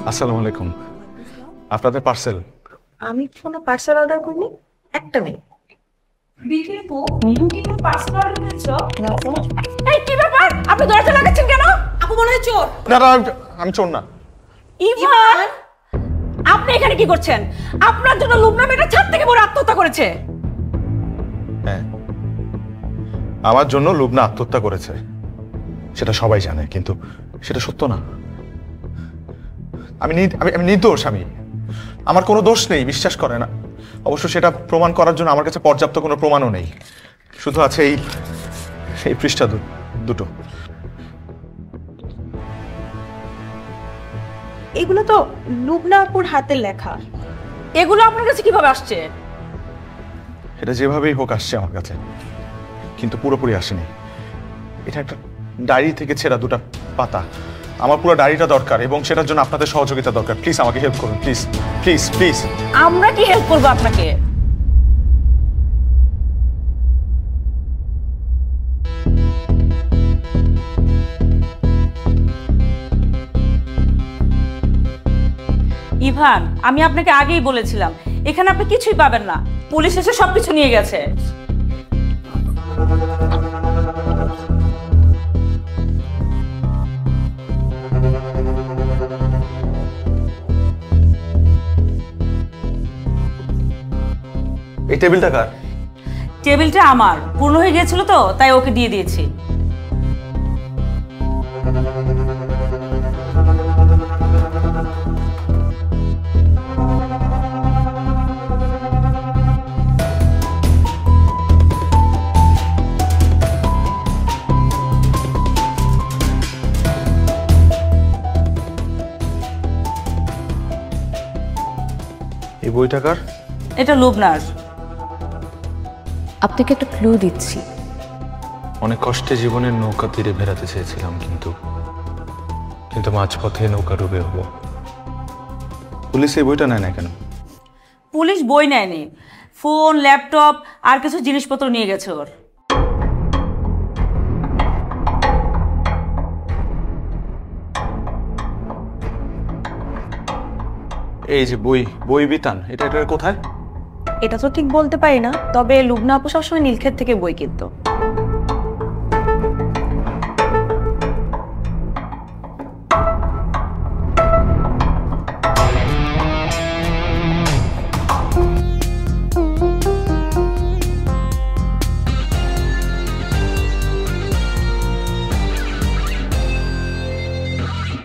আসসালামু আলাইকুম। আপনাদের পার্সেল। আমি কোনো পার্সেল অর্ডার করিনি, একটা নেই। বিকেপু তুমি কি পার্সেল অর্ডার করেছো? এই কি ব্যাপার? আপনি দরজা লাগাচ্ছেন কেন? আপু মনে হয় চোর। না না, আমি চোর না। ইভান, আপনি এখানে কি করছেন? আপনার জন্য লুবনা মেয়েটা ছাদ থেকে পড়ে আত্মহত্যা করেছে। হ্যাঁ, আমার জন্য লুবনা আত্মহত্যা করেছে, সেটা সবাই জানে, কিন্তু সেটা সত্য না। আমি নির্দোষ। আমার কোনো দোষ নেই, বিশ্বাস করে না। অবশ্য সেটা প্রমাণ করার জন্য আমার কাছে পর্যাপ্ত কোনো প্রমাণও নেই। শুধু আছে এই পৃষ্ঠা দুটো। এগুলো তো লুবনা আপুর হাতের লেখা। এগুলো আপনার কাছে কিভাবে আসছে? এটা যেভাবেই হোক আসছে আমার কাছে, কিন্তু পুরোপুরি আসেনি। এটা একটা ডায়েরি থেকে ছেঁড়া দুটো পাতা। আমার পুরো ডায়েরিটা দরকার এবং সেটার জন্য আপনাদের সহযোগিতা দরকার। প্লিজ আমাকে হেল্প করুন, প্লিজ প্লিজ প্লিজ। আমরা কি হেল্প করবো আপনাকে? ইভান, আমি আপনাকে আগেই বলেছিলাম এখানে আপনি কিছুই পাবেন না। পুলিশ এসে সবকিছু নিয়ে গেছে। এই টেবিলটা কার? টেবিলটা আমার, পূর্ণ হয়ে গিয়েছিল তো তাই ওকে দিয়ে দিয়েছি। এই বইটা কার? এটা লুবনার। আপনাকে একটা ক্লু দিচ্ছি। অনেক কষ্টে জীবনের নৌকা তীরে বেড়াতে চেয়েছিলাম, কিন্তু মাঝপথে নৌকা ডুবে হলো। পুলিশ এই বইটা নেয় না কেন? পুলিশ বই নেয়নি, ফোন, ল্যাপটপ আর কিছু জিনিসপত্র নিয়ে গেছে ওর। এই যে বই বিতান, এটা কোথায়? এটা তো ঠিক বলতে পারি না, তবে লুবনা আপু সবসময় নীলক্ষেত থেকে বই কিনতো।